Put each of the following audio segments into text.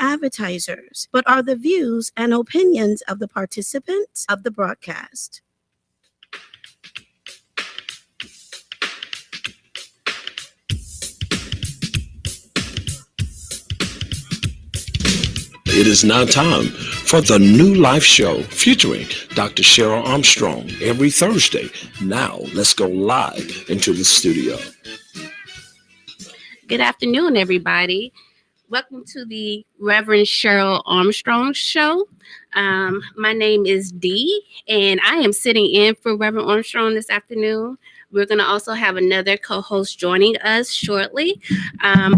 advertisers, but are the views and opinions of the participants of the broadcast. It is now time for the New Life Show featuring Dr. Sheryl Armstrong every Thursday. Now, let's go live into the studio. Good afternoon, everybody. Welcome to the Reverend Sheryl Armstrong Show. My name is Dee, and I am sitting in for Reverend Armstrong this afternoon. We're going to also have another co-host joining us shortly.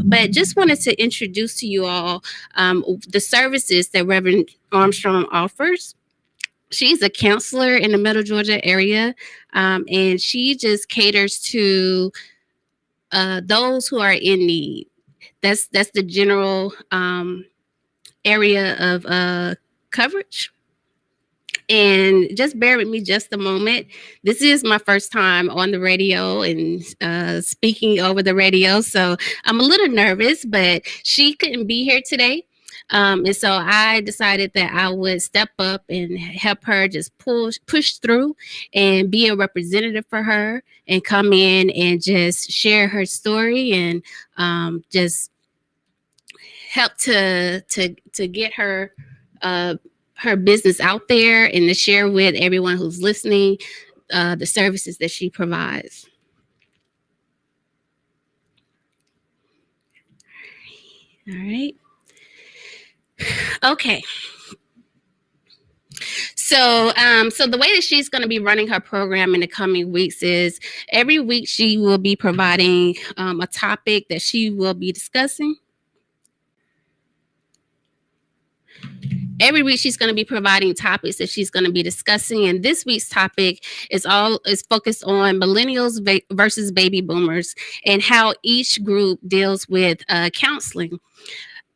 But just wanted to introduce to you all the services that Reverend Armstrong offers. She's a counselor in the Middle Georgia area, and she just caters to those who are in need. That's the general area of coverage. And just bear with me just a moment. This is my first time on the radio and speaking over the radio, so I'm a little nervous, but she couldn't be here today. And so I decided that I would step up and help her just push through and be a representative for her and come in and just share her story and just help to get her her business out there and to share with everyone who's listening the services that she provides. All right. Okay. So the way that she's going to be running her program in the coming weeks is every week she will be providing a topic that she will be discussing. Every week she's going to be providing topics that she's going to be discussing, and this week's topic is focused on millennials versus baby boomers and how each group deals with counseling.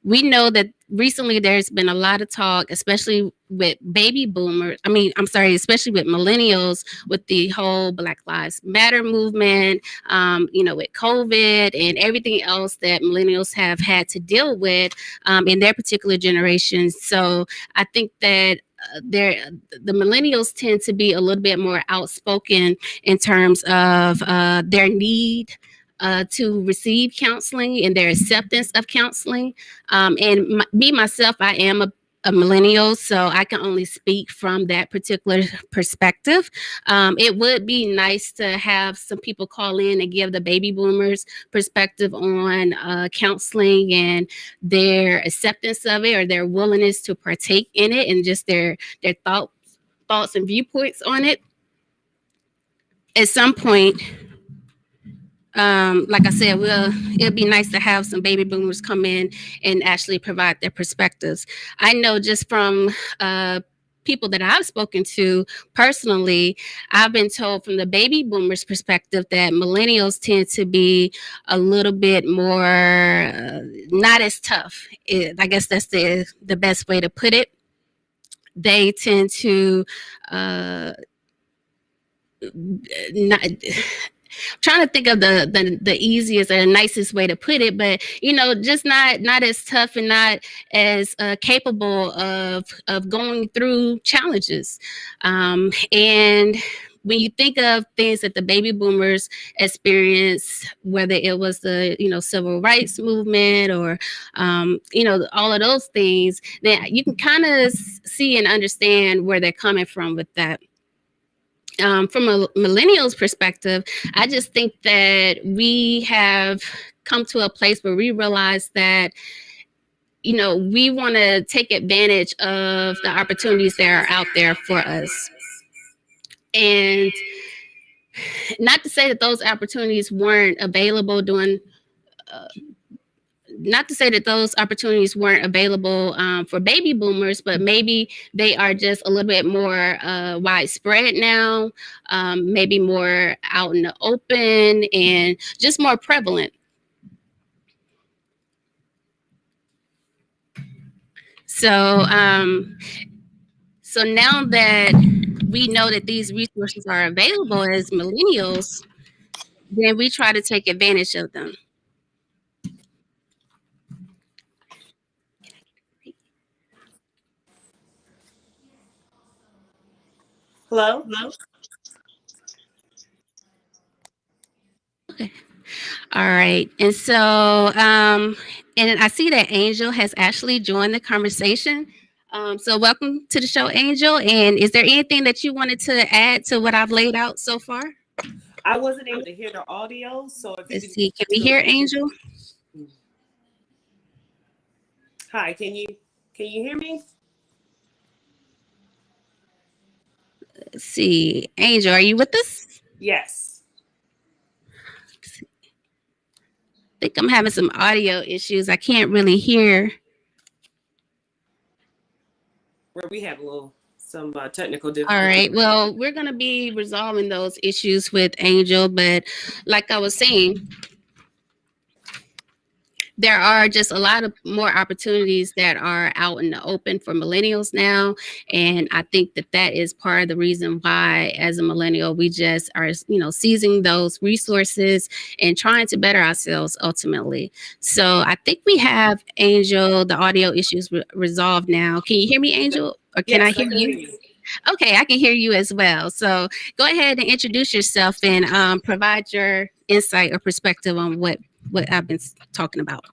We know that recently there's been a lot of talk, especially with baby boomers. Especially with millennials, with the whole Black Lives Matter movement, with COVID and everything else that millennials have had to deal with in their particular generation. So I think that the millennials tend to be a little bit more outspoken in terms of their need to receive counseling and their acceptance of counseling. Myself, I am a millennial, so I can only speak from that particular perspective. It would be nice to have some people call in and give the baby boomers perspective on counseling and their acceptance of it or their willingness to partake in it and just their thoughts and viewpoints on it. At some point, like I said, it'd be nice to have some baby boomers come in and actually provide their perspectives. I know just from people that I've spoken to personally, I've been told from the baby boomers perspective that millennials tend to be a little bit more not as tough. I guess that's the best way to put it. They tend to not. Trying to think of the easiest or nicest way to put it, but just not as tough and not as capable of going through challenges. And when you think of things that the baby boomers experienced, whether it was the civil rights movement or all of those things, then you can kind of see and understand where they're coming from with that. From a millennial's perspective, I just think that we have come to a place where we realize that, we want to take advantage of the opportunities that are out there for us. And not to say that those opportunities weren't available for baby boomers, but maybe they are just a little bit more widespread now, maybe more out in the open and just more prevalent. So now that we know that these resources are available as millennials, then we try to take advantage of them. Hello? Okay. All right. And so, and I see that Angel has actually joined the conversation. So welcome to the show, Angel. And is there anything that you wanted to add to what I've laid out so far? I wasn't able to hear the audio, so if you Let's could see. Can we hear Angel? Hi, can you hear me? Let's see. Angel, are you with us? Yes. I think I'm having some audio issues. I can't really hear. Where we have some technical All difficulties. right. Well, we're going to be resolving those issues with Angel, but like I was saying, there are just a lot of more opportunities that are out in the open for millennials now. And I think that that is part of the reason why, as a millennial, we just are, seizing those resources and trying to better ourselves ultimately. So I think we have Angel, the audio issues resolved now. Can you hear me, Angel? Or can I Yes, hear I can you? hear you. Okay, I can hear you as well. So go ahead and introduce yourself and provide your insight or perspective on what I've been talking about.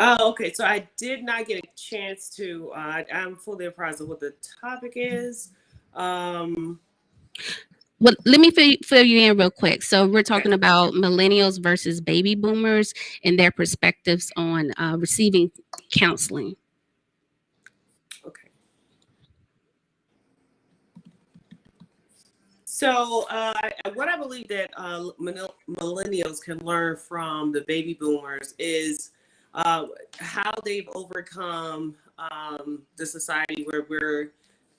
Oh, okay. So I did not get a chance to. I'm fully apprised of what the topic is. Well, let me fill you in real quick. So we're talking about millennials versus baby boomers and their perspectives on receiving counseling. Okay. So what I believe that millennials can learn from the baby boomers is how they've overcome the society where we're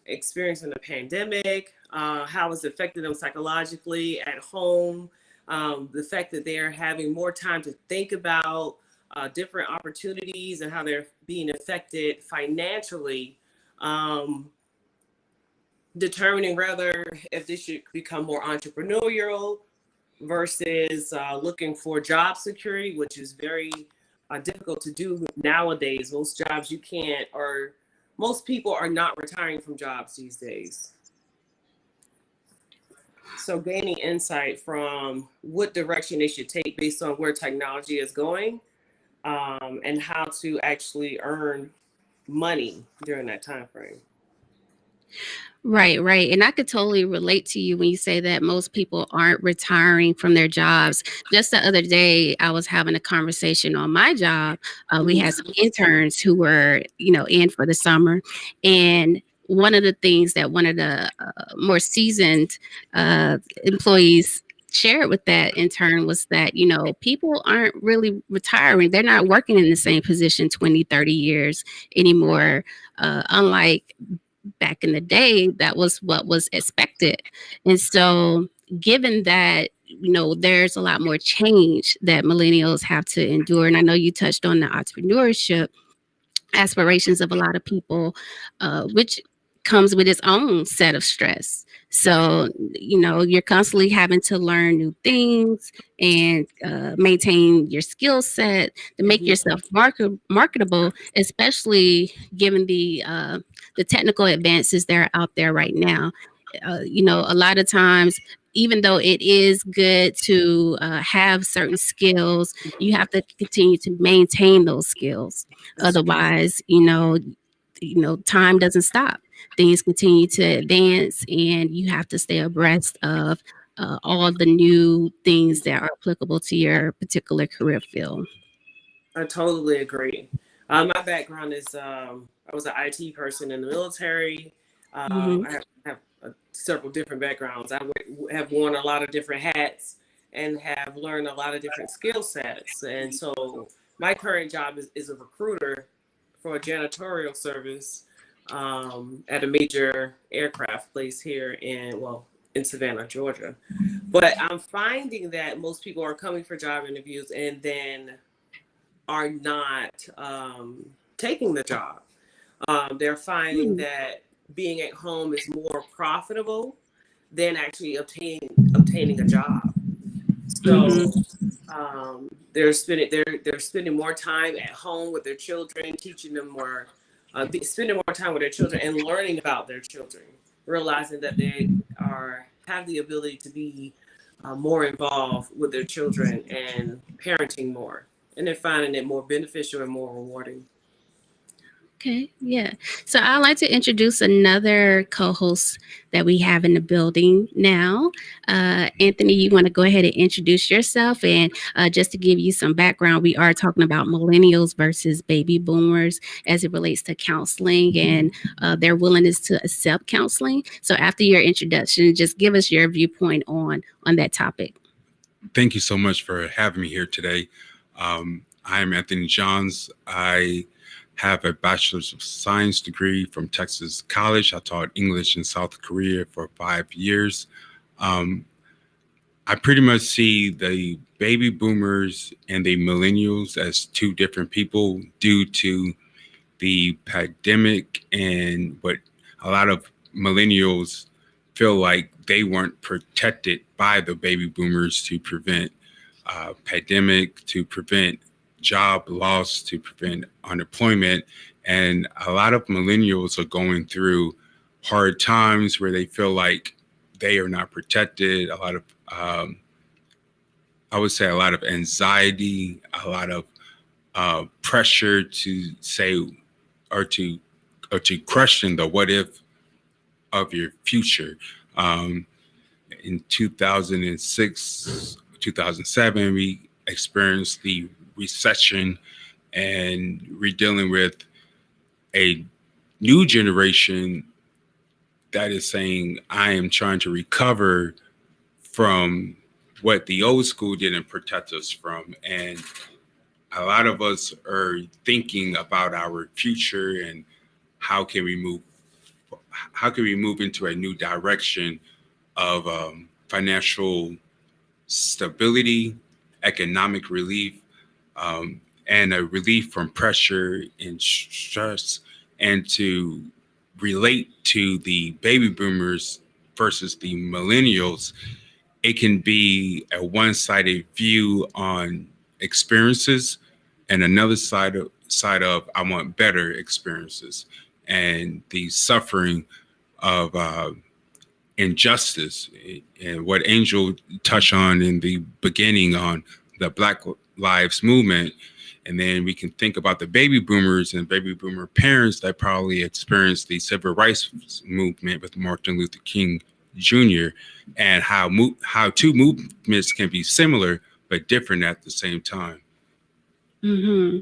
experiencing a pandemic, how it's affected them psychologically at home, the fact that they're having more time to think about different opportunities and how they're being affected financially, determining whether if they should become more entrepreneurial versus looking for job security, which is very difficult to do nowadays. Most jobs you can't, or most people are not retiring from jobs these days. So gaining insight from what direction they should take based on where technology is going, and how to actually earn money during that time frame. Right, right. And I could totally relate to you when you say that most people aren't retiring from their jobs. Just the other day, I was having a conversation on my job. We had some interns who were, in for the summer. And one of the things that one of the more seasoned employees shared with that intern was that, people aren't really retiring. They're not working in the same position 20, 30 years anymore. Unlike back in the day, that was what was expected. And so given that, there's a lot more change that millennials have to endure, and I know you touched on the entrepreneurship aspirations of a lot of people, which comes with its own set of stress. So, you're constantly having to learn new things and maintain your skill set to make yourself marketable, especially given the technical advances that are out there right now. A lot of times, even though it is good to have certain skills, you have to continue to maintain those skills. Otherwise, time doesn't stop. Things continue to advance, and you have to stay abreast of all the new things that are applicable to your particular career field. I totally agree. My background is I was an IT person in the military. I have several different backgrounds. I have worn a lot of different hats and have learned a lot of different skill sets. And so my current job is a recruiter for a janitorial service at a major aircraft place here in Savannah, Georgia. But I'm finding that most people are coming for job interviews and then are not taking the job. They're finding that being at home is more profitable than actually obtaining a job. So they're spending more time at home with their children, teaching them more, spending more time with their children and learning about their children, realizing that they are have the ability to be more involved with their children and parenting more, and they're finding it more beneficial and more rewarding. Okay, yeah. So I'd like to introduce another co-host that we have in the building now. Anthony, you want to go ahead and introduce yourself? And just to give you some background, we are talking about millennials versus baby boomers as it relates to counseling and their willingness to accept counseling. So after your introduction, just give us your viewpoint on that topic. Thank you so much for having me here today. I'm Anthony Johns. I have a Bachelor's of Science degree from Texas College. I taught English in South Korea for 5 years. I pretty much see the baby boomers and the millennials as two different people due to the pandemic and what a lot of millennials feel like they weren't protected by the baby boomers to prevent pandemic, to prevent job loss, to prevent unemployment. And a lot of millennials are going through hard times where they feel like they are not protected. A lot of, I would say, a lot of anxiety, a lot of pressure to say or to question the what if of your future. In 2006, 2007, we experienced the recession, and we're dealing with a new generation that is saying, I am trying to recover from what the old school didn't protect us from. And a lot of us are thinking about our future and how can we move into a new direction of financial stability, economic relief, and a relief from pressure and stress, and to relate to the baby boomers versus the millennials. It can be a one-sided view on experiences and another side of I want better experiences, and the suffering of injustice, and what Angel touched on in the beginning on the Black Lives Movement. And then we can think about the baby boomers and baby boomer parents that probably experienced the civil rights movement with Martin Luther King Jr. and how two movements can be similar but different at the same time. Mm-hmm.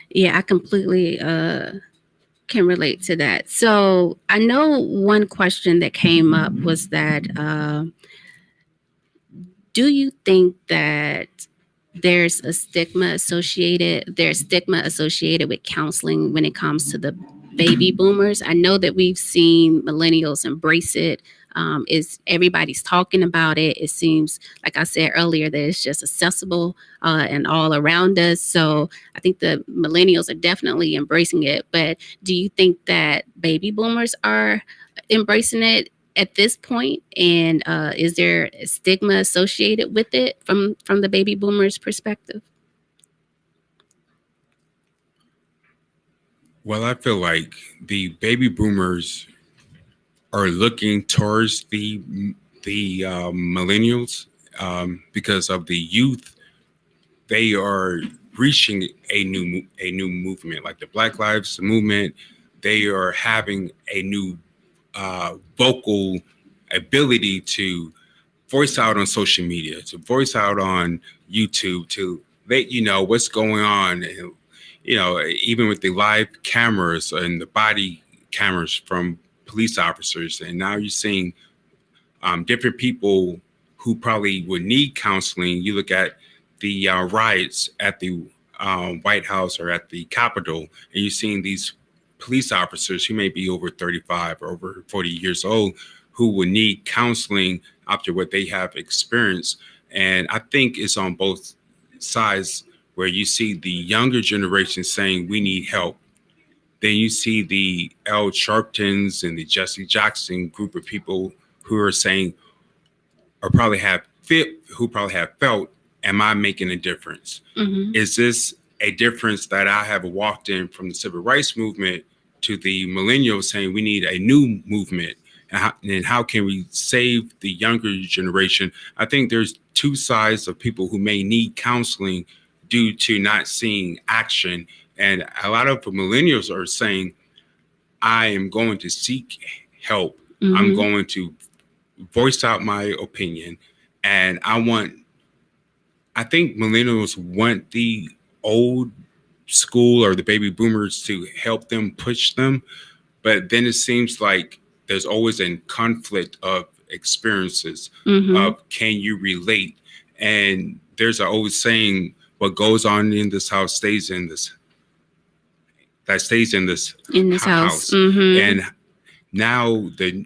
Yeah, I completely can relate to that. So I know one question that came up was that do you think that there's stigma associated with counseling when it comes to the baby boomers? I know that we've seen millennials embrace it. Is everybody's talking about it? It seems, like I said earlier, that it's just accessible and all around us. So I think the millennials are definitely embracing it. But do you think that baby boomers are embracing it at this point? And is there a stigma associated with it from the baby boomers' perspective? Well, I feel like the baby boomers are looking towards the millennials because of the youth. They are reaching a new movement, like the Black Lives Movement. They are having a new vocal ability to voice out on social media, to voice out on YouTube, to let you know what's going on. And, you know, even with the live cameras and the body cameras from police officers. And now you're seeing different people who probably would need counseling. You look at the riots at the White House or at the Capitol, and you're seeing these police officers who may be over 35 or over 40 years old who would need counseling after what they have experienced. And I think it's on both sides, where you see the younger generation saying we need help. Then you see the L. Sharptons and the Jesse Jackson group of people who are saying, or probably have felt, am I making a difference? Mm-hmm. Is this a difference that I have walked in from the civil rights movement to the millennials saying we need a new movement? and how can we save the younger generation. I think there's two sides of people who may need counseling due to not seeing action. And a lot of millennials are saying, I am going to seek help. Mm-hmm. I'm going to voice out my opinion. And I think millennials want the old school or the baby boomers to help them push them. But then it seems like there's always a conflict of experiences of can you relate? And there's an old saying, what goes on in this house stays in this. That stays in this house. Mm-hmm. And now the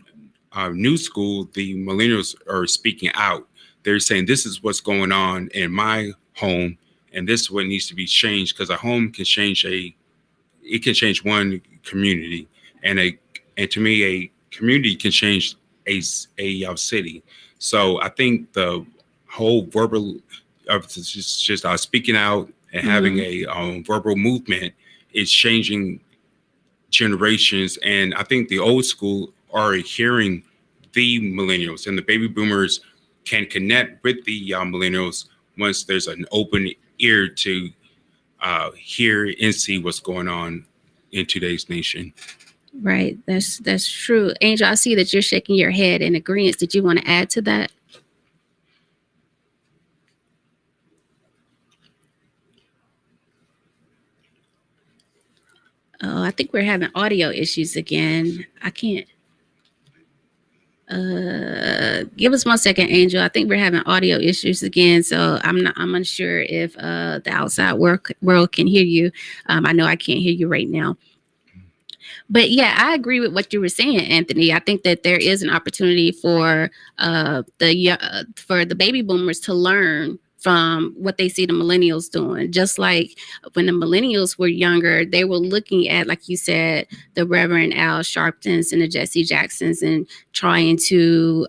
new school, the millennials are speaking out. They're saying this is what's going on in my home, and this is what needs to be changed, because a home can change one community, and to me a community can change a city. So I think the whole verbal of just speaking out and having a verbal movement is changing generations. And I think the old school are hearing the millennials, and the baby boomers can connect with the millennials once there's an open ear to hear and see what's going on in today's nation. Right. That's true. Angel, I see that you're shaking your head in agreement. Did you want to add to that? Oh, I think we're having audio issues again. I can't. Give us 1 second, Angel. I think we're having audio issues again, so I'm unsure if the outside world can hear you. I know I can't hear you right now. But yeah, I agree with what you were saying, Anthony. I think that there is an opportunity for the baby boomers to learn from what they see the millennials doing. Just like when the millennials were younger, they were looking at, like you said, the Reverend Al Sharptons and the Jesse Jacksons, and trying to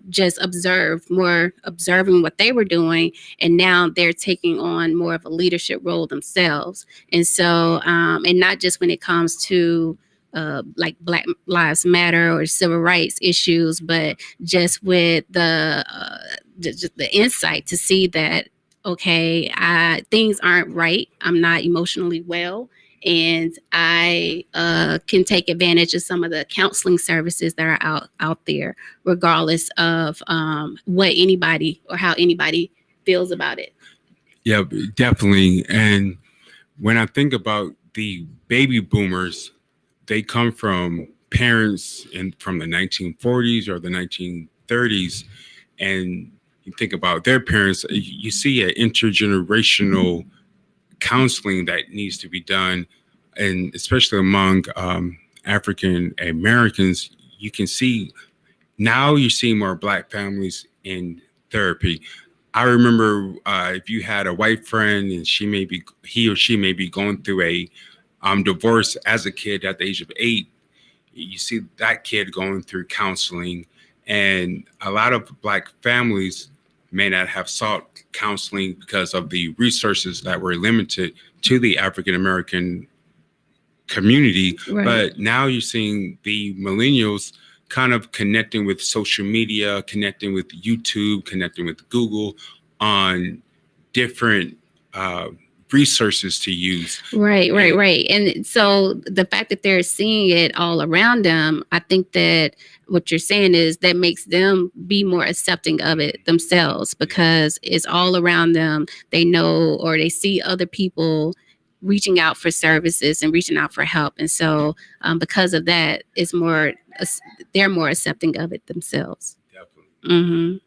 just observing what they were doing. And now they're taking on more of a leadership role themselves. And so, and not just when it comes to like Black Lives Matter or civil rights issues, but just with the insight to see that, okay, things aren't right. I'm not emotionally well, and I can take advantage of some of the counseling services that are out there, regardless of what anybody or how anybody feels about it. Yeah, definitely. And when I think about the baby boomers, they come from parents from the 1940s or the 1930s, and you think about their parents, you see an intergenerational counseling that needs to be done, and especially among African Americans. You can see now you're seeing more Black families in therapy. I remember if you had a white friend and he or she may be going through a divorce as a kid at the age of 8, you see that kid going through counseling. And a lot of Black families may not have sought counseling because of the resources that were limited to the African American community. Right. But now you're seeing the millennials kind of connecting with social media, connecting with YouTube, connecting with Google on different resources to use. Right. And so the fact that they're seeing it all around them, I think that what you're saying is that makes them be more accepting of it themselves, because it's all around them. They know, or they see other people reaching out for services and reaching out for help. And so because of that, they're more accepting of it themselves. Definitely.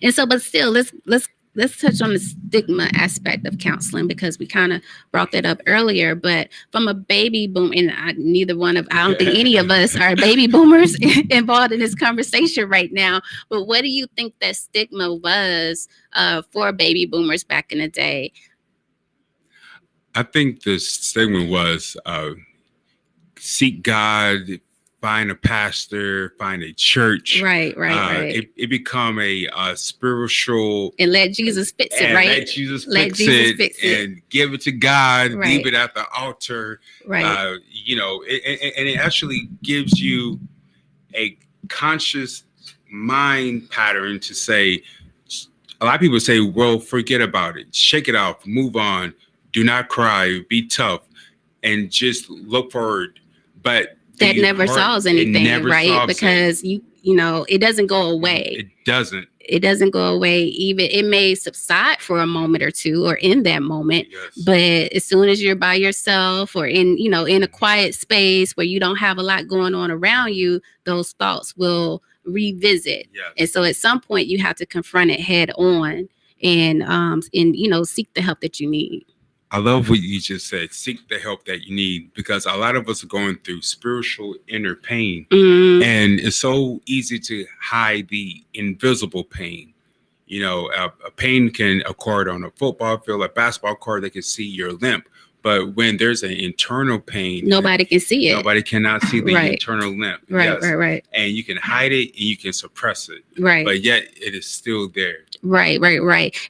And so, but still, let's touch on the stigma aspect of counseling, because we kind of brought that up earlier. But from a baby boom, and I don't think any of us are baby boomers involved in this conversation right now. But what do you think that stigma was for baby boomers back in the day? I think the stigma was seek God, find a pastor, find a church. Right. It become a spiritual, and let Jesus fix it, right? Let Jesus fix it and give it to God. Right. Leave it at the altar. Right. And it actually gives you a conscious mind pattern to say, a lot of people say, well, forget about it, shake it off, move on, do not cry, be tough, and just look forward. But that never solves anything, right? Because it doesn't go away. It doesn't go away. Even it may subside for a moment or two, or in that moment. Yes. But as soon as you're by yourself, or in a quiet space where you don't have a lot going on around you, those thoughts will revisit. Yes. And so at some point you have to confront it head on, and seek the help that you need. I love what you just said. Seek the help that you need, because a lot of us are going through spiritual inner pain, and it's so easy to hide the invisible pain. A pain can occur on a football field, a basketball court. They can see your limp, but when there's an internal pain, nobody can see it. Nobody cannot see the Right. internal limp. Right, Yes. right. And you can hide it and you can suppress it, Right. but yet it is still there. Right.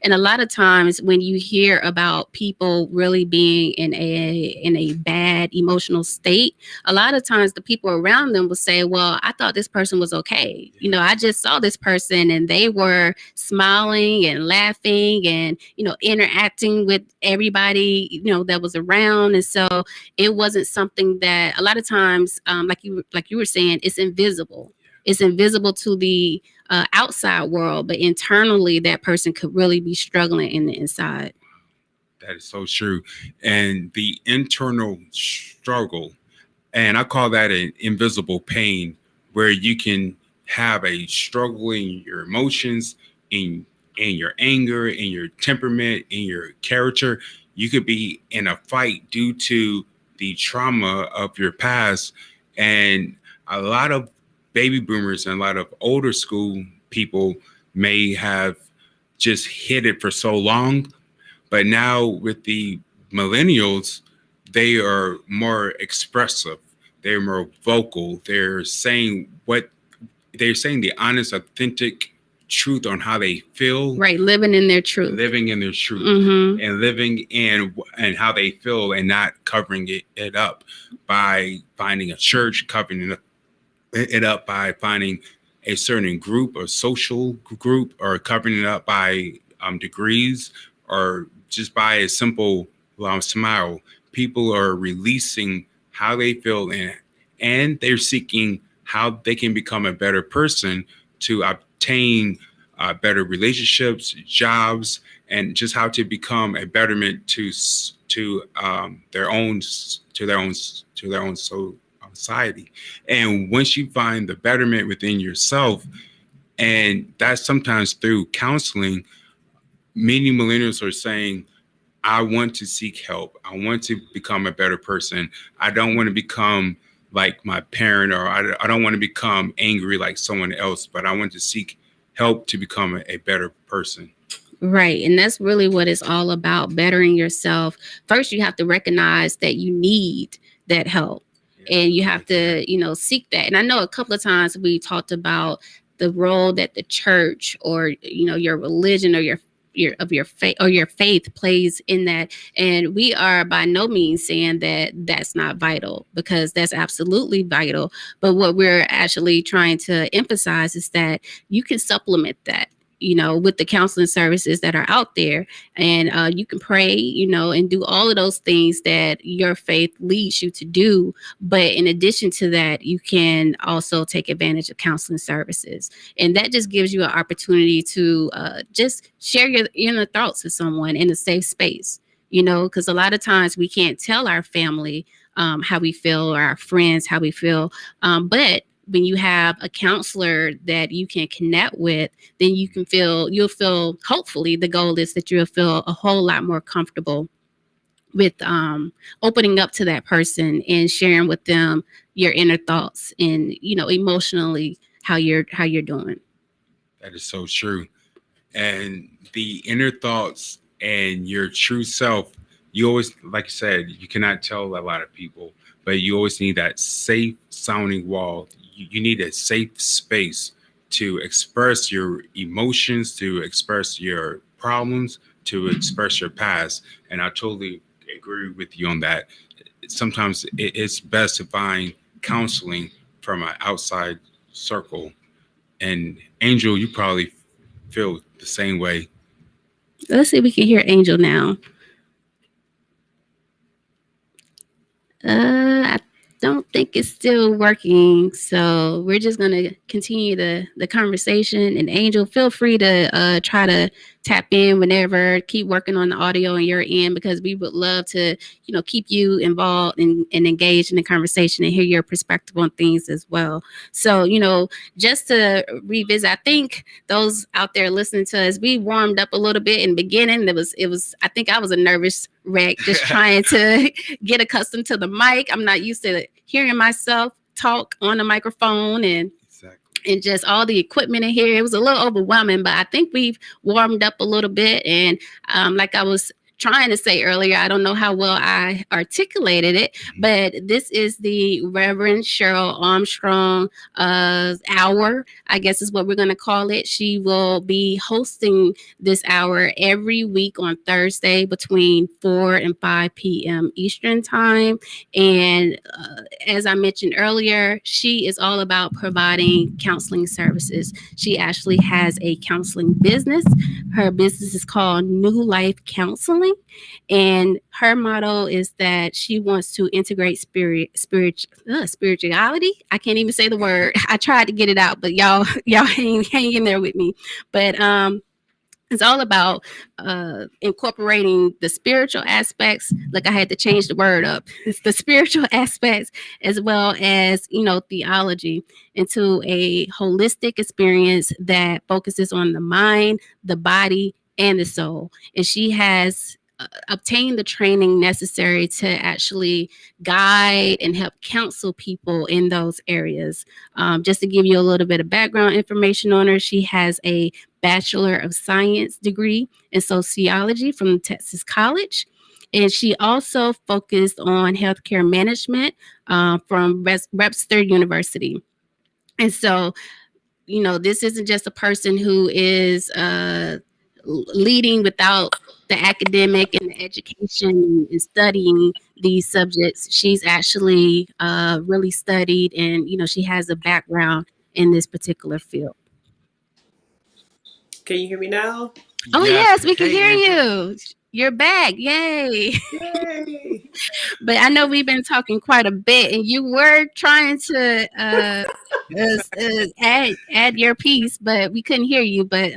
And a lot of times when you hear about people really being in a bad emotional state, a lot of times the people around them will say, well, I thought this person was okay. I just saw this person and they were smiling and laughing and, interacting with everybody, that was around. And so it wasn't something that a lot of times, like you were saying, it's invisible. It's invisible to the outside world, but internally that person could really be struggling in the inside. That is so true. And the internal struggle, and I call that an invisible pain, where you can have a struggle in your emotions, in your anger, in your temperament, in your character. You could be in a fight due to the trauma of your past. And a lot of baby boomers and a lot of older school people may have just hid it for so long. But now with the millennials, they are more expressive. They're more vocal. They're saying the honest, authentic truth on how they feel. Right. Living in their truth. Mm-hmm. And living in and how they feel, and not covering it up by finding a church, covering it up by finding a certain group or social group, or covering it up by degrees, or just by a simple smile. People are releasing how they feel, and they're seeking how they can become a better person to obtain better relationships, jobs, and just how to become a betterment to their own society. And once you find the betterment within yourself, and that's sometimes through counseling, many millennials are saying, I want to seek help. I want to become a better person. I don't want to become like my parent, or I don't want to become angry like someone else, but I want to seek help to become a better person. Right. And that's really what it's all about, bettering yourself. First, you have to recognize that you need that help. And you have to, seek that. And I know a couple of times we talked about the role that the church, or, your religion, or your faith plays in that. And we are by no means saying that that's not vital, because that's absolutely vital. But what we're actually trying to emphasize is that you can supplement that, with the counseling services that are out there. And you can pray, and do all of those things that your faith leads you to do. But in addition to that, you can also take advantage of counseling services. And that just gives you an opportunity to just share your inner thoughts with someone in a safe space, because a lot of times we can't tell our family how we feel, or our friends how we feel. But when you have a counselor that you can connect with, then you'll feel, hopefully the goal is that you'll feel a whole lot more comfortable with opening up to that person and sharing with them your inner thoughts and, emotionally how you're doing. That is so true. And the inner thoughts and your true self, you always, like I said, you cannot tell a lot of people, but you always need that safe sounding wall. You need a safe space to express your emotions, to express your problems, to express your past. And I totally agree with you on that. Sometimes it's best to find counseling from an outside circle. And Angel, you probably feel the same way. Let's see if we can hear Angel now. I don't think it's still working, so we're just gonna continue the conversation. And Angel, feel free to try to tap in whenever. Keep working on the audio on your end, because we would love to, keep you involved and engaged in the conversation and hear your perspective on things as well. So, just to revisit, I think those out there listening to us, we warmed up a little bit in the beginning. It was. I think I was a nervous wreck, just trying to get accustomed to the mic. I'm not used to hearing myself talk on the microphone and just all the equipment in here. It was a little overwhelming, but I think we've warmed up a little bit. And like I was trying to say earlier, I don't know how well I articulated it, but this is the Reverend Sheryl Armstrong hour, I guess is what we're going to call it. She will be hosting this hour every week on Thursday between 4 and 5 p.m. Eastern time. And as I mentioned earlier, she is all about providing counseling services. She actually has a counseling business. Her business is called New Life Counseling. And her motto is that she wants to integrate spirituality. I can't even say the word. I tried to get it out, but y'all hang in there with me. But it's all about incorporating the spiritual aspects. Like, I had to change the word up. It's the spiritual aspects as well as, theology into a holistic experience that focuses on the mind, the body, and the soul. And she has obtained the training necessary to actually guide and help counsel people in those areas. Just to give you a little bit of background information on her, she has a Bachelor of Science degree in sociology from Texas College. And she also focused on healthcare management from Webster University. And so, this isn't just a person who is leading without the academic and the education and studying these subjects. She's actually really studied, and, she has a background in this particular field. Can you hear me now? Oh, yes, we can hear you. You're back. Yay. Yay. But I know we've been talking quite a bit, and you were trying to add your piece, but we couldn't hear you. But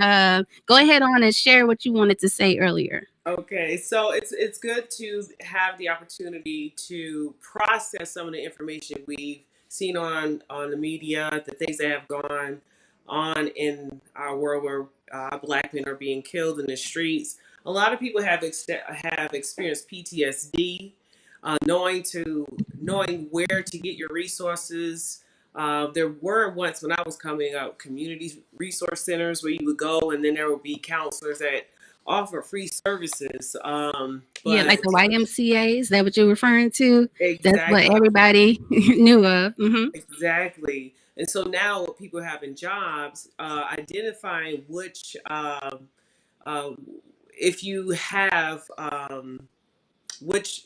go ahead on and share what you wanted to say earlier. Okay, so it's good to have the opportunity to process some of the information we've seen on the media, the things that have gone on in our world where Black men are being killed in the streets. A lot of people have experienced PTSD, knowing where to get your resources. There were once, when I was coming up, community resource centers where you would go, and then there would be counselors that offer free services. Yeah, like the YMCA. Is that what you're referring to? Exactly. That's what everybody knew of. Mm-hmm. Exactly. And so now with people having jobs, identifying which, if you have, which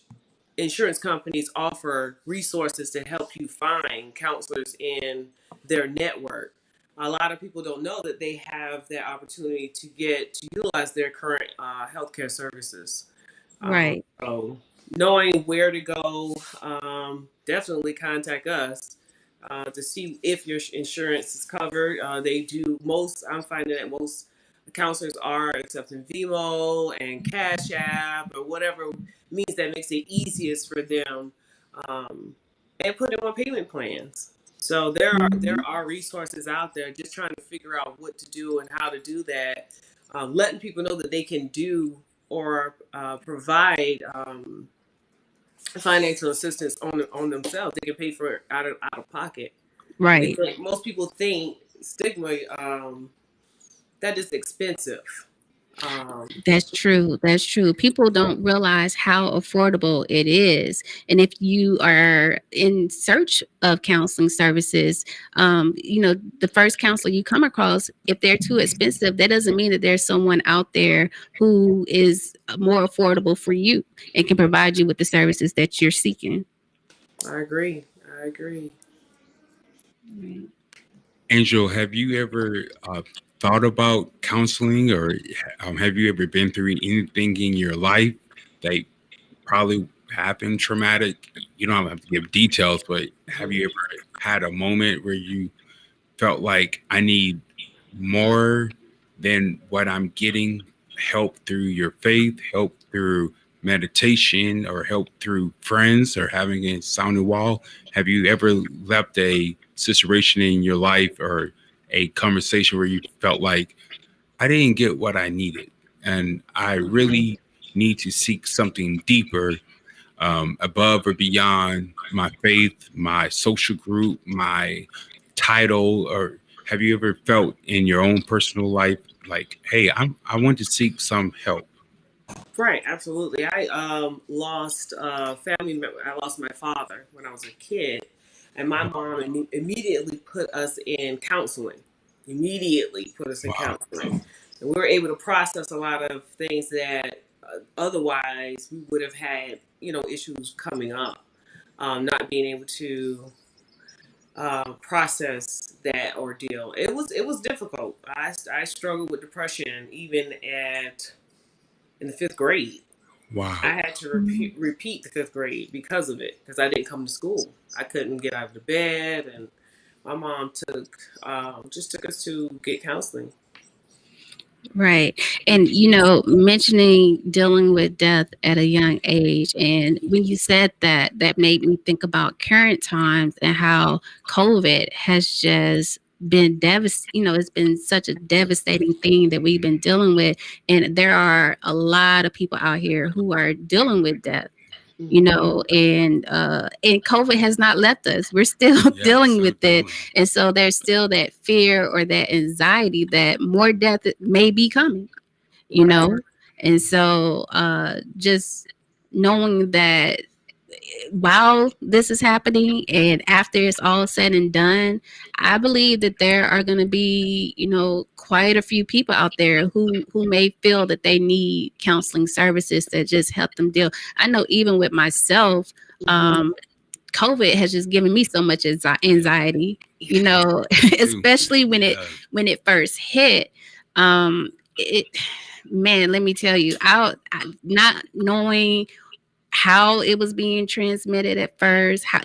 insurance companies offer resources to help you find counselors in their network. A lot of people don't know that they have that opportunity to utilize their current healthcare services. Right. So knowing where to go, definitely contact us to see if your insurance is covered. I'm finding that most counselors are accepting Vimo and Cash App or whatever means that makes it easiest for them, and put them on payment plans. So there are resources out there, just trying to figure out what to do and how to do that, letting people know that they can do or provide financial assistance on themselves. They can pay for it out of pocket. Right. Most people think stigma that is expensive. That's true. That's true. People don't realize how affordable it is. And if you are in search of counseling services, the first counselor you come across, if they're too expensive, that doesn't mean that there's someone out there who is more affordable for you and can provide you with the services that you're seeking. I agree. Right. Angel, have you ever thought about counseling, or have you ever been through anything in your life that probably happened traumatic? You don't have to give details, but have you ever had a moment where you felt like I need more than what I'm getting? Help through your faith, help through meditation, or help through friends, or having a sounding wall? Have you ever left a situation in your life or a conversation where you felt like I didn't get what I needed and I really need to seek something deeper, above or beyond my faith, my social group, my title? Or have you ever felt in your own personal life like, hey, I want to seek some help? Right, absolutely. I lost family member. I lost my father when I was a kid, and my mom immediately put us in counseling. Immediately put us in Wow. counseling, and we were able to process a lot of things that otherwise we would have had, issues coming up. Not being able to process that ordeal. It was difficult. I struggled with depression even in the fifth grade. I Wow. had to repeat the fifth grade because of it, because I didn't come to school. I couldn't get out of the bed, and my mom took us to get counseling. Right. And, mentioning dealing with death at a young age. And when you said that, that made me think about current times and how COVID has just been devastating. It's been such a devastating thing that we've been dealing with. And there are a lot of people out here who are dealing with death. And COVID has not left us. We're still dealing with it. And so there's still that fear or that anxiety that more death may be coming, you Right. know? And so just knowing that while this is happening and after it's all said and done, I believe that there are going to be, quite a few people out there who may feel that they need counseling services that just help them deal. I know even with myself, COVID has just given me so much anxiety, especially when it first hit. It Man, let me tell you, I not knowing how it was being transmitted at first, how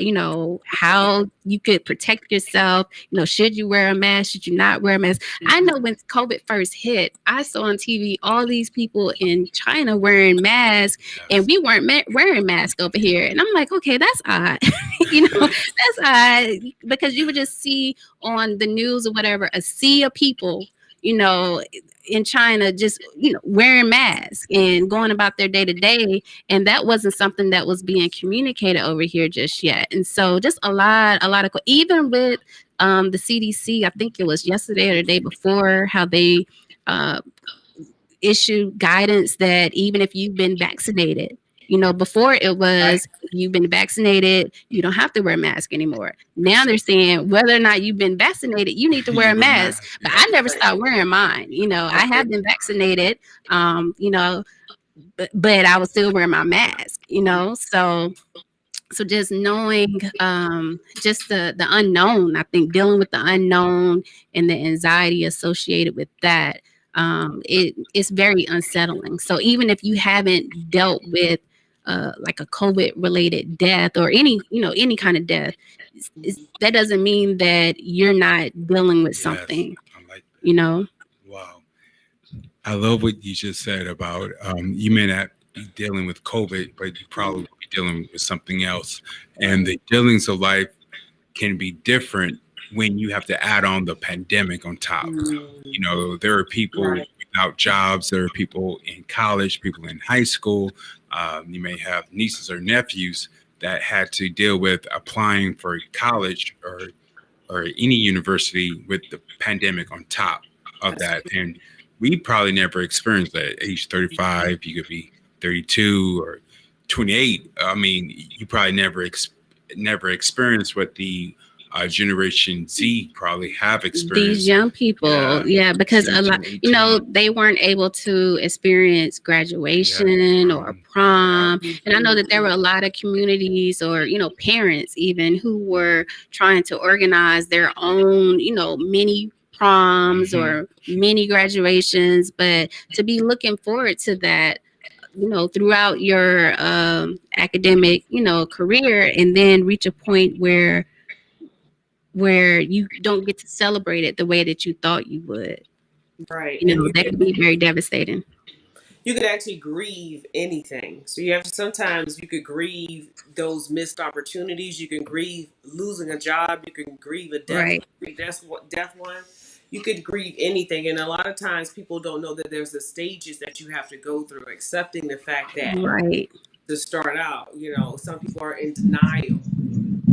you could protect yourself, should you wear a mask, should you not wear a mask. I know when COVID first hit, I saw on TV all these people in China wearing masks, and we weren't wearing masks over here. And I'm like, okay, that's odd. That's odd, because you would just see on the news or whatever, a sea of people, in China just, wearing masks and going about their day to day. And that wasn't something that was being communicated over here just yet. And so just a lot of, even with the CDC, I think it was yesterday or the day before, how they issued guidance that even if you've been vaccinated, before it was, you've been vaccinated, you don't have to wear a mask anymore. Now they're saying whether or not you've been vaccinated, you need to wear a mask. But I never stopped wearing mine. I have been vaccinated, but I was still wearing my mask, so just knowing just the unknown. I think dealing with the unknown and the anxiety associated with that, it's very unsettling. So even if you haven't dealt with like a COVID related death or any kind of death, that doesn't mean that you're not dealing with something. I like that. Wow. I love what you just said about you may not be dealing with COVID, but you probably be dealing with something else. And the dealings of life can be different when you have to add on the pandemic on top. There are people without jobs, there are people in college, people in high school. You may have nieces or nephews that had to deal with applying for college or any university with the pandemic on top of that. And we probably never experienced that. At age 35, you could be 32 or 28. I mean, you probably never experienced what the Generation Z probably have experienced. These young people, because a lot, 17, they weren't able to experience graduation or prom. And I know that there were a lot of communities or, parents even who were trying to organize their own, mini proms or mini graduations, but to be looking forward to that, throughout your academic, career, and then reach a point where you don't get to celebrate it the way that you thought you would. Right. That could be very devastating. You could actually grieve anything. So sometimes you could grieve those missed opportunities. You can grieve losing a job. You can grieve a death one. You could grieve anything. And a lot of times people don't know that there's the stages that you have to go through, accepting the fact that to start out, some people are in denial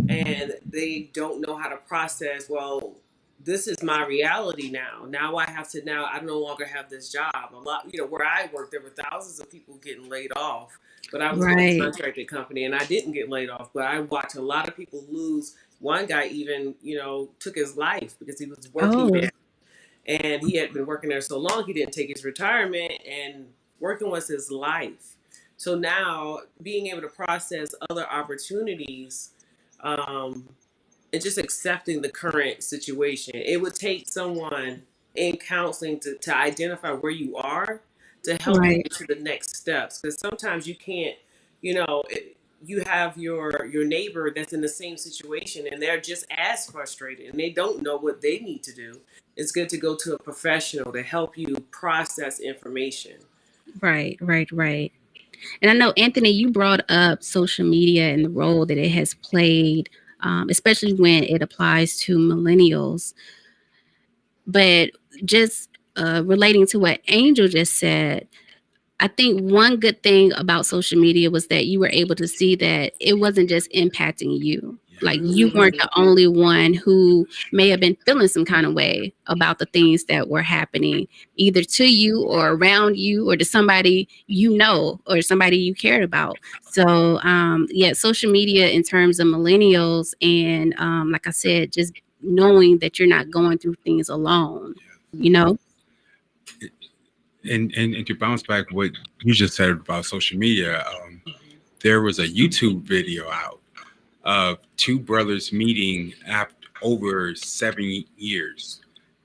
and they don't know how to process, well, this is my reality now. I no longer have this job. A lot, where I work, there were thousands of people getting laid off, but I was in a contracted company and I didn't get laid off, but I watched a lot of people lose. One guy even, took his life because he was working there and he had been working there so long, he didn't take his retirement, and working was his life. So now being able to process other opportunities, and just accepting the current situation. It would take someone in counseling to identify where you are to help you get to the next steps. Because sometimes you can't, you have your neighbor that's in the same situation and they're just as frustrated and they don't know what they need to do. It's good to go to a professional to help you process information. Right. And I know, Anthony, you brought up social media and the role that it has played, especially when it applies to millennials. But just relating to what Angel just said, I think one good thing about social media was that you were able to see that it wasn't just impacting you. Like, you weren't the only one who may have been feeling some kind of way about the things that were happening, either to you or around you or to somebody or somebody you cared about. So, social media in terms of millennials and, like I said, just knowing that you're not going through things alone, And to bounce back what you just said about social media, there was a YouTube video out of two brothers meeting after over 7 years,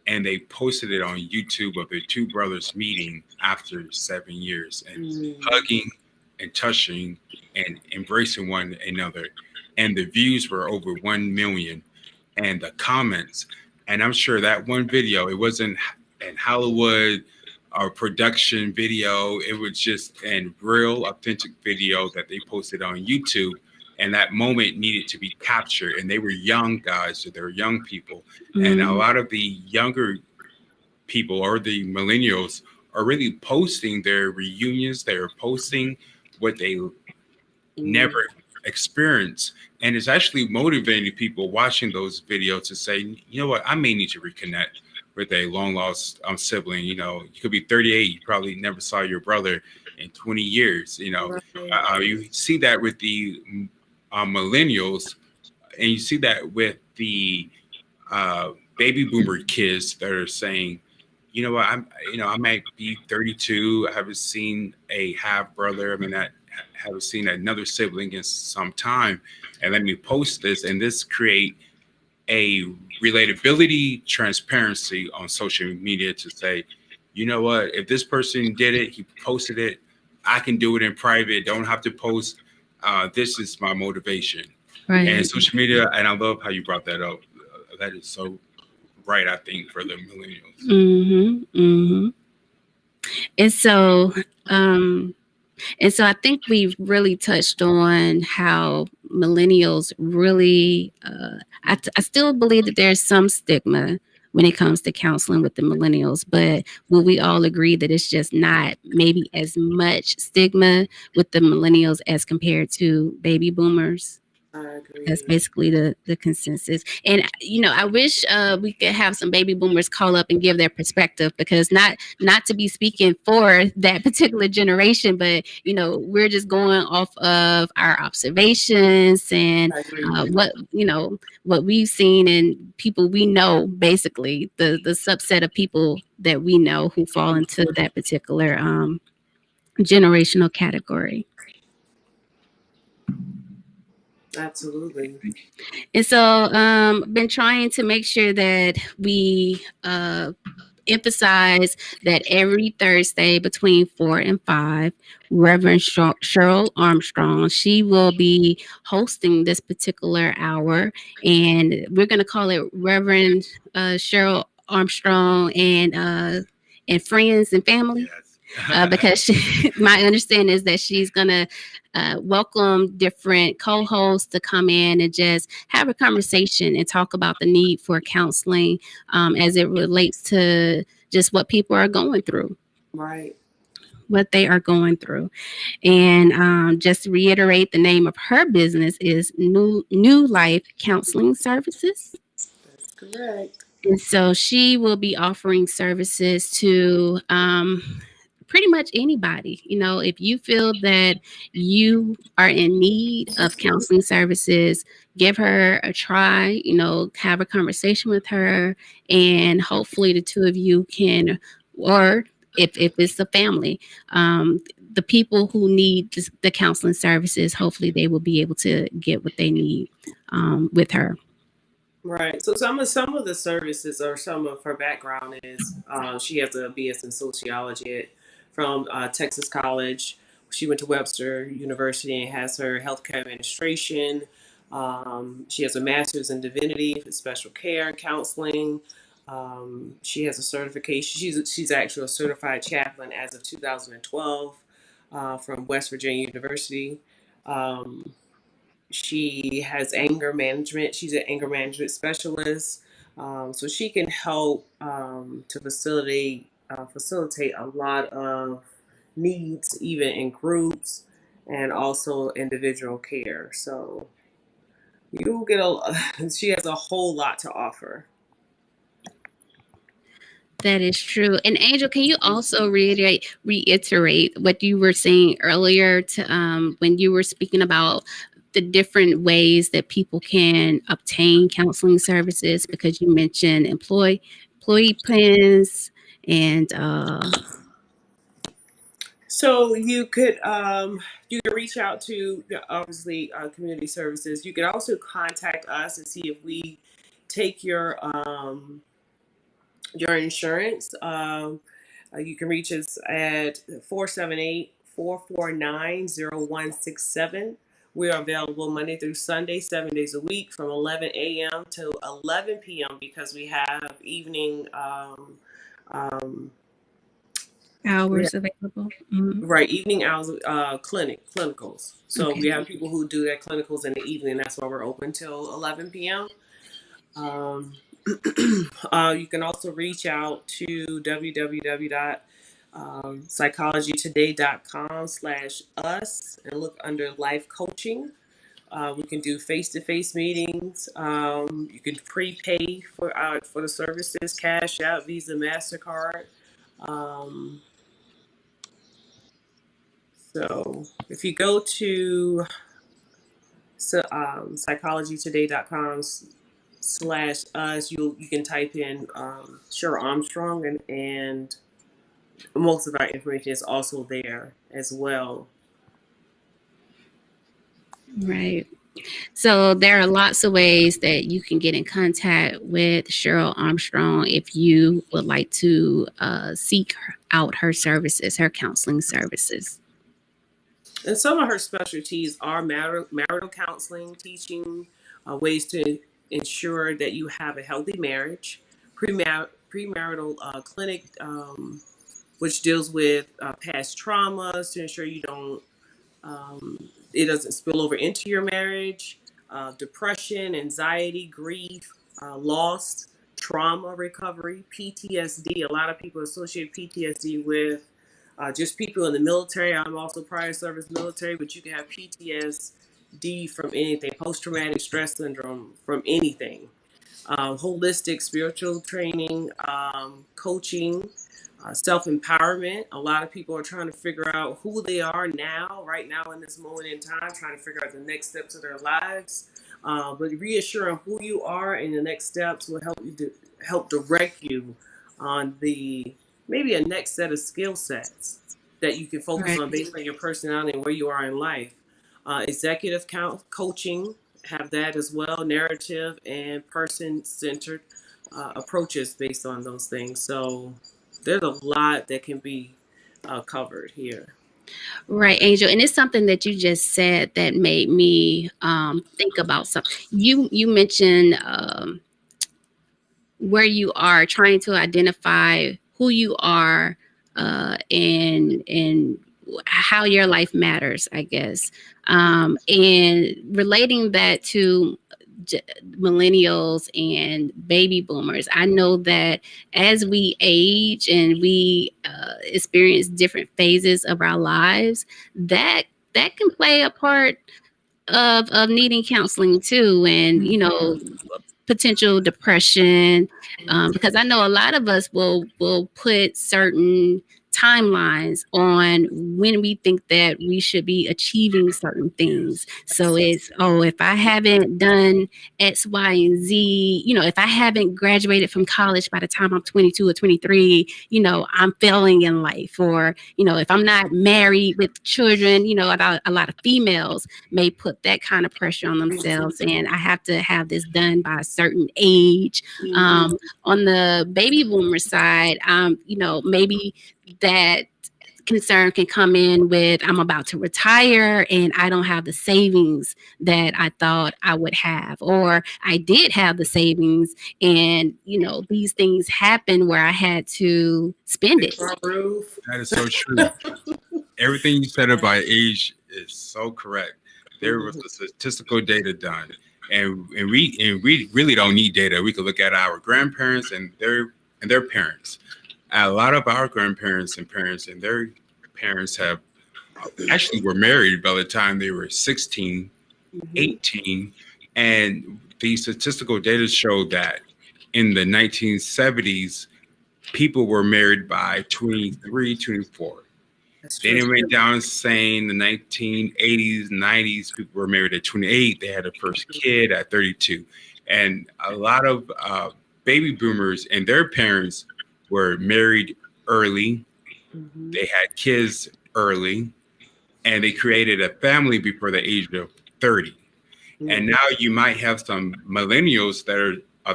and they posted it on YouTube of their two brothers meeting after 7 years and hugging and touching and embracing one another, and the views were over 1 million, and the comments, and I'm sure that one video, it wasn't in Hollywood or production video, it was just a real authentic video that they posted on YouTube. And that moment needed to be captured. And they were young guys, so they were young people. And a lot of the younger people or the millennials are really posting their reunions. They're posting what they never experienced. And it's actually motivating people watching those videos to say, you know what, I may need to reconnect with a long lost sibling. You could be 38, you probably never saw your brother in 20 years. You see that with the millennials, and you see that with the baby boomer kids that are saying, you know what, I might be 32, I haven't seen a half brother, I haven't seen another sibling in some time, and let me post this, and this create a relatability, transparency on social media to say, you know what, if this person did it, he posted it, I can do it in private, don't have to post. This is my motivation. And social media, and I love how you brought that up. That is so right, I think, for the millennials. And so I think we've really touched on how millennials really, I still believe that there's some stigma when it comes to counseling with the millennials, but will we all agree that it's just not maybe as much stigma with the millennials as compared to baby boomers? I agree. That's basically the consensus. And I wish we could have some baby boomers call up and give their perspective, because not to be speaking for that particular generation, but we're just going off of our observations and I agree. what we've seen and people we know, basically the subset of people that we know who fall into that particular generational category. Absolutely. And so been trying to make sure that we emphasize that every Thursday between 4 and 5, Reverend Sheryl Armstrong, she will be hosting this particular hour, and we're going to call it Reverend Sheryl Armstrong and friends and family. Yes. Because my understanding is that she's going to welcome different co-hosts to come in and just have a conversation and talk about the need for counseling as it relates to just what people are going through. Right. What they are going through. And just to reiterate, the name of her business is New Life Counseling Services. That's correct. And so she will be offering services to pretty much anybody. If you feel that you are in need of counseling services, give her a try, have a conversation with her, and hopefully the two of you can, or if it's a family, the people who need the counseling services, hopefully they will be able to get what they need with her. Right. So some of the services, or some of her background is she has a BS in sociology from Texas College. She went to Webster University and has her healthcare administration. She has a master's in divinity for special care and counseling. She has a certification. She's actually a certified chaplain as of 2012 from West Virginia University. She has anger management. She's an anger management specialist. So she can help to facilitate a lot of needs, even in groups and also individual care. So you'll get she has a whole lot to offer. That is true. And Angel, can you also reiterate what you were saying earlier to when you were speaking about the different ways that people can obtain counseling services? Because you mentioned employee plans and so you could reach out to obviously community services. You could also contact us and see if we take your insurance. You can reach us at 478-449-0167. We are available Monday through Sunday, 7 days a week, from 11 a.m. to 11 p.m. because we have evening hours available. Mm-hmm. right, evening hours clinicals. So Okay. we have people who do their clinicals in the evening. That's why we're open till 11 p.m. You can also reach out to www.psychologytoday.com/us and look under life coaching. We can do face-to-face meetings. You can prepay for the services, Cash App, Visa, MasterCard. So if you go to psychologytoday.com/us, you can type in Sheryl Armstrong, and most of our information is also there as well. Right. So there are lots of ways that you can get in contact with Sheryl Armstrong if you would like to seek out her services, her counseling services. And some of her specialties are marital counseling, teaching ways to ensure that you have a healthy marriage, premarital clinic, which deals with past traumas to ensure you don't it doesn't spill over into your marriage, depression, anxiety, grief, loss, trauma recovery, PTSD. A lot of people associate PTSD with just people in the military. I'm also prior service military, but you can have PTSD from anything, post-traumatic stress syndrome from anything. Holistic spiritual training, coaching, self-empowerment. A lot of people are trying to figure out who they are now, right now in this moment in time, trying to figure out the next steps of their lives. But reassuring who you are and the next steps will help you help direct you on the maybe a next set of skill sets that you can focus Right. on based on your personality and where you are in life. Executive coaching, have that as well, narrative and person-centered approaches based on those things. So there's a lot that can be covered here. Right, Angel, and it's something that you just said that made me think about something. You mentioned where you are trying to identify who you are and how your life matters, I guess, and relating that to millennials and baby boomers. I know that as we age and we experience different phases of our lives, that can play a part of needing counseling too, and potential depression, because I know a lot of us will put certain timelines on when we think that we should be achieving certain things. So it's, oh, if I haven't done X, Y, and Z, if I haven't graduated from college by the time I'm 22 or 23, I'm failing in life. Or, if I'm not married with children, a lot of females may put that kind of pressure on themselves, and I have to have this done by a certain age. On the baby boomer side, maybe that concern can come in with, I'm about to retire and I don't have the savings that I thought I would have, or I did have the savings and these things happen where I had to spend it. That is so true. Everything you said about age is so correct. There was a statistical data done, and we really don't need data. We could look at our grandparents and their parents. A lot of our grandparents and parents and their parents have actually were married by the time they were 16, 18, and the statistical data showed that in the 1970s, people were married by 23, 24. Then it went down saying the 1980s, 90s, people were married at 28. They had a first kid at 32. And a lot of baby boomers and their parents were married early. They had kids early, and they created a family before the age of 30. And now you might have some millennials that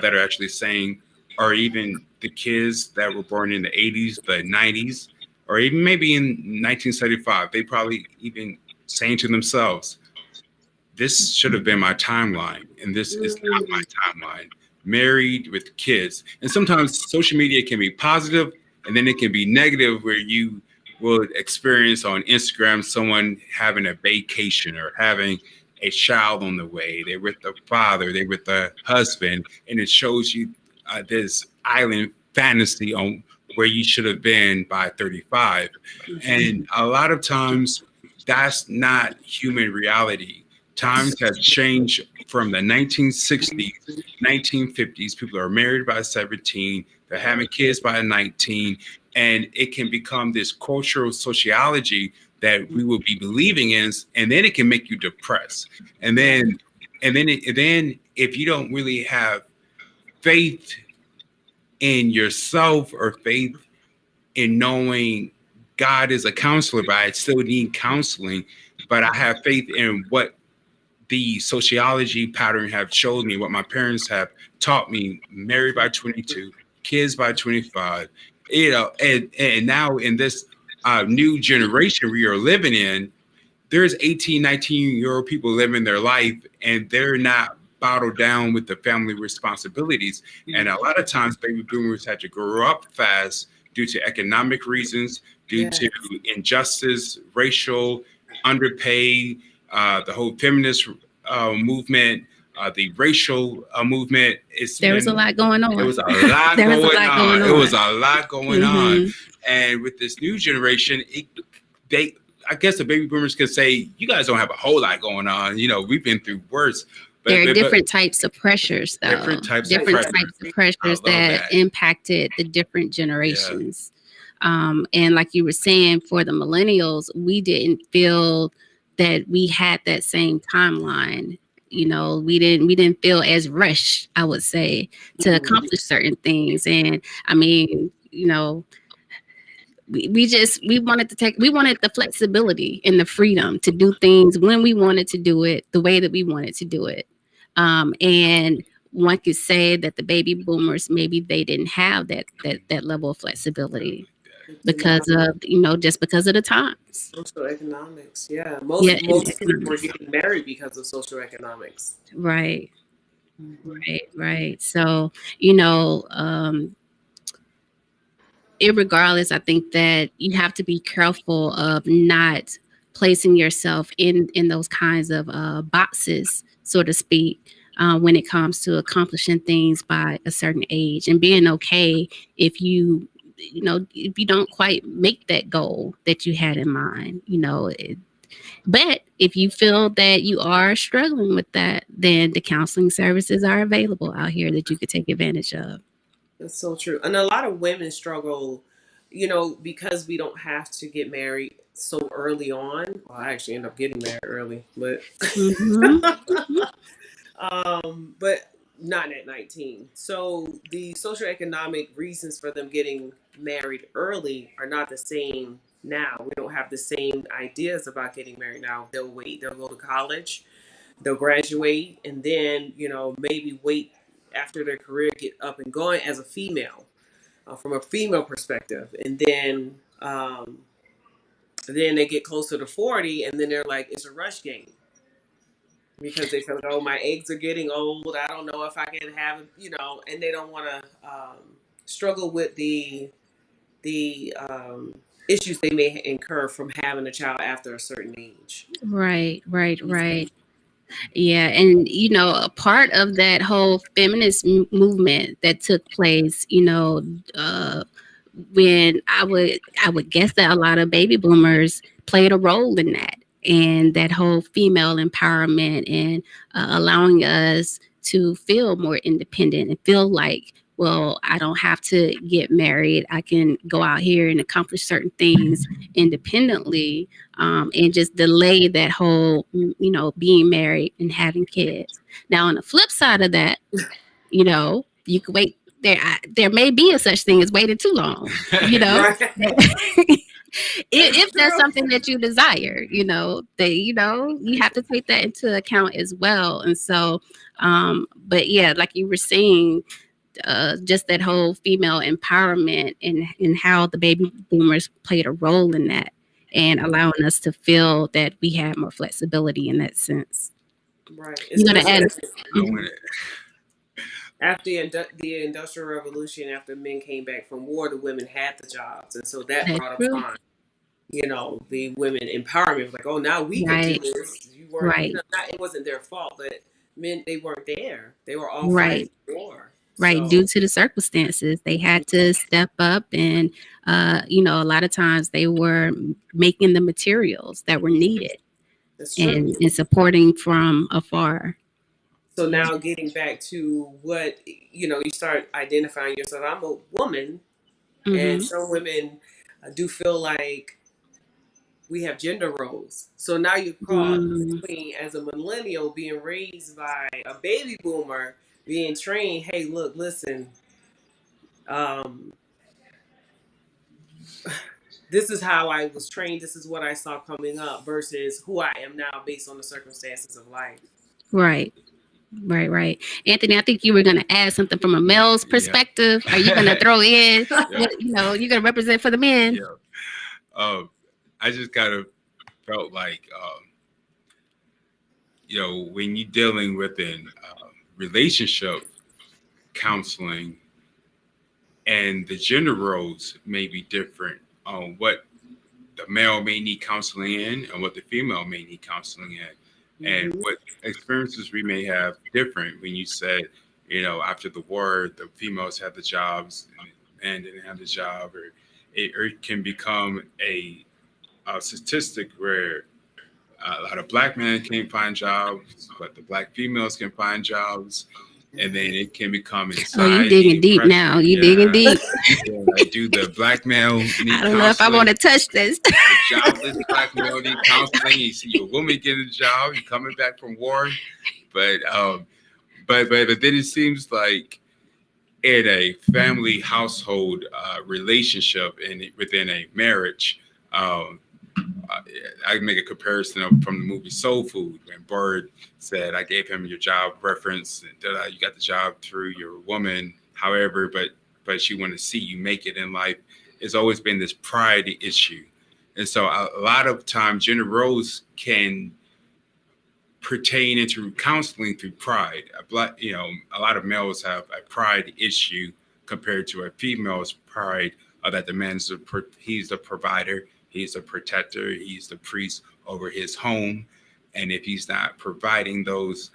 are actually saying, or even the kids that were born in the 80s, the 90s, or even maybe in 1975, they probably even saying to themselves, this should have been my timeline, and this is not my timeline. Married with kids. And sometimes social media can be positive, and then it can be negative, where you will experience on Instagram someone having a vacation or having a child on the way. They're with the father, they're with the husband, and it shows you this island fantasy on where you should have been by 35. And a lot of times that's not human reality. Times have changed from the 1960s, 1950s. People are married by 17. They're having kids by 19. And it can become this cultural sociology that we will be believing in. And then it can make you depressed. And then if you don't really have faith in yourself or faith in knowing God is a counselor, but I still need counseling, but I have faith in what the sociology pattern have showed me, what my parents have taught me, married by 22, kids by 25, and now in this new generation we are living in, there's 18, 19-year-old people living their life, and they're not bottled down with the family responsibilities. And a lot of times baby boomers had to grow up fast due to economic reasons, due to injustice, racial underpay, the whole feminist movement, the racial movement. There was a lot going on. There was a lot going on. It was a lot going on. And with this new generation, I guess the baby boomers could say, you guys don't have a whole lot going on. You know, we've been through worse. But, there are different types of pressures, though. Different types of pressures that impacted the different generations. Yeah. And like you were saying, for the millennials, we didn't feel that we had that same timeline. You know, we didn't feel as rushed, I would say, to accomplish certain things. And I mean, you know, we wanted the flexibility and the freedom to do things when we wanted to do it, the way that we wanted to do it. And one could say that the baby boomers, maybe they didn't have that level of flexibility because of, you know, just because of the times. Social economics, yeah. Most people were getting married because of social economics. Right. Right. So, you know, irregardless, I think that you have to be careful of not placing yourself in those kinds of boxes, so to speak, when it comes to accomplishing things by a certain age, and being okay if you don't quite make that goal that you had in mind, you know. But if you feel that you are struggling with that, then the counseling services are available out here that you could take advantage of. That's so true. And a lot of women struggle, you know, because we don't have to get married so early on. Well, I actually end up getting married early, but but not at 19. So the socioeconomic reasons for them getting married early are not the same now. We don't have the same ideas about getting married now. They'll wait, they'll go to college, they'll graduate, and then, you know, maybe wait after their career get up and going as a female, from a female perspective. And then they get closer to 40, and then they're like, it's a rush game. Because they feel like, oh, my eggs are getting old. I don't know if I can have, you know, and they don't want to struggle with the issues they may incur from having a child after a certain age. Right. Yeah. And, you know, a part of that whole feminist movement that took place, you know, when I would guess that a lot of baby boomers played a role in that. And that whole female empowerment and allowing us to feel more independent and feel like, well, I don't have to get married. I can go out here and accomplish certain things independently, and just delay that whole, you know, being married and having kids. Now, on the flip side of that, you know, you could wait. There may be a such thing as waiting too long, you know. If that's something that you desire, you know, you have to take that into account as well. And so, but yeah, like you were saying, just that whole female empowerment and how the baby boomers played a role in that and allowing us to feel that we had more flexibility in that sense. Right. You're going to add. After the Industrial Revolution, after men came back from war, the women had the jobs. And so that brought up on, you know, the women empowerment. Was like, oh, now we can do this. You weren't, you know, it wasn't their fault, but men, they weren't there. They were all fighting war. Right. So, due to the circumstances, they had to step up and, you know, a lot of times they were making the materials that were needed and supporting from afar. So now getting back to what, you know, you start identifying yourself. I'm a woman, and some women do feel like we have gender roles. So now you're caught between, as a millennial, being raised by a baby boomer, being trained, hey, look, listen, this is how I was trained, this is what I saw coming up, versus who I am now based on the circumstances of life. Right. Anthony, I think you were going to add something from a male's perspective. Are you going to throw in, what, you know, you're going to represent for the men? Yeah. I just kind of felt like, you know, when you're dealing with an relationship counseling and the gender roles may be different on what the male may need counseling in and what the female may need counseling in. And what experiences we may have different when you said, you know, after the war, the females had the jobs and the men didn't have the job, or it can become a statistic where a lot of black men can't find jobs, but the black females can find jobs, and then it can become Oh, you anxiety, digging deep pressure. now. You digging deep. Yeah, do the black male need I don't know if I want to touch this. The jobless black male need counseling. You see your woman getting a job, you coming back from war, but then it seems like in a family household relationship and within a marriage. I make a comparison from the movie Soul Food when Bird said, I gave him your job reference and you got the job through your woman. However, but she wanted to see you make it in life. It's always been this pride issue. And so a lot of times gender roles can pertain into counseling through pride. A lot of males have a pride issue compared to a female's pride that the man's he's the provider. He's a protector. He's the priest over his home. And if he's not providing those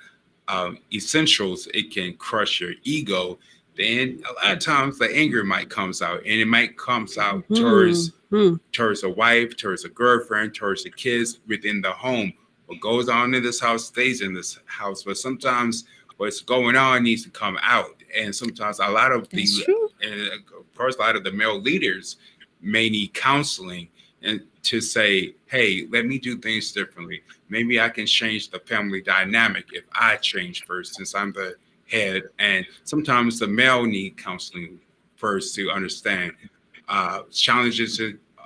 essentials, it can crush your ego. Then a lot of times the anger might comes out, and it might comes out towards a wife, towards a girlfriend, towards the kids within the home. What goes on in this house stays in this house. But sometimes what's going on needs to come out. And sometimes a lot of a lot of the male leaders may need counseling and to say, hey, let me do things differently. Maybe I can change the family dynamic if I change first, since I'm the head. And sometimes the male need counseling first to understand challenges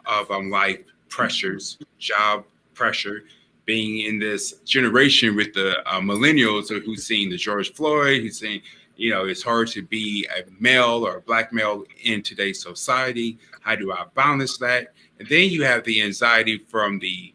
of life, pressures, job pressure, being in this generation with the millennials who's seen the George Floyd, who's saying, it's hard to be a male or a black male in today's society. How do I balance that? And then you have the anxiety from the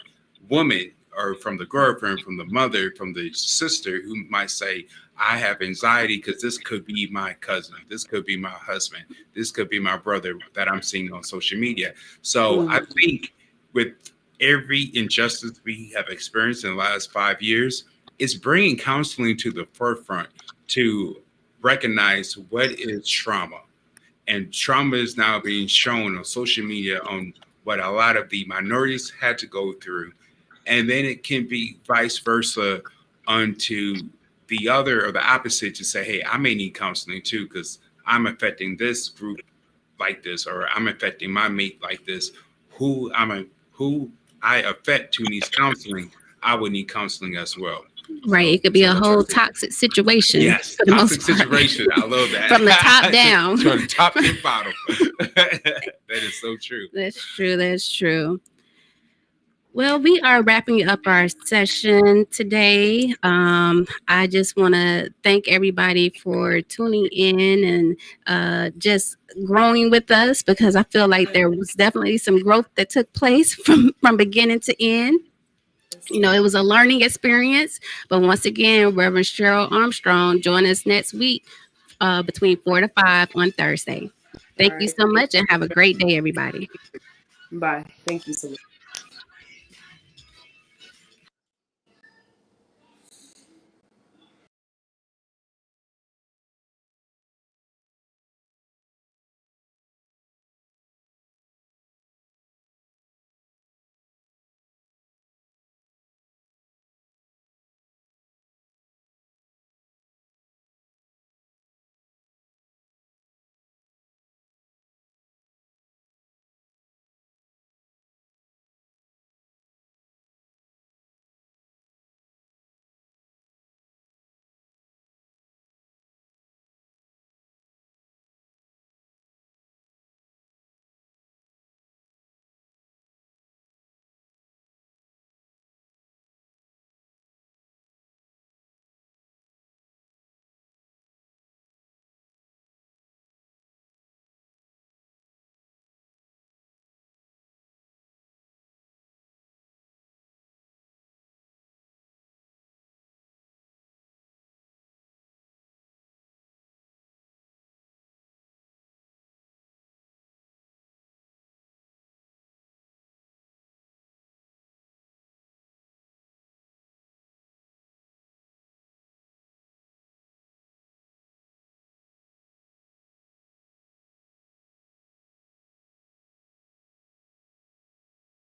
woman or from the girlfriend, from the mother, from the sister who might say, I have anxiety because this could be my cousin. This could be my husband. This could be my brother that I'm seeing on social media. So I think with every injustice we have experienced in the last 5 years, it's bringing counseling to the forefront to recognize what is trauma. And trauma is now being shown on social media on what a lot of the minorities had to go through. And then it can be vice versa onto the other or the opposite to say, hey, I may need counseling too, because I'm affecting this group like this, or I'm affecting my mate like this. Who I affect who needs counseling, I would need counseling as well. Right. It could be a whole toxic situation. Yes, toxic situation. I love that. From the top down. From the top to the bottom. That is so true. That's true. Well, we are wrapping up our session today. I just want to thank everybody for tuning in and just growing with us, because I feel like there was definitely some growth that took place from beginning to end. It was a learning experience. But once again, Reverend Sheryl Armstrong, join us next week between 4 to 5 on Thursday. Thank you so much and have a great day, everybody. Bye. Thank you so much.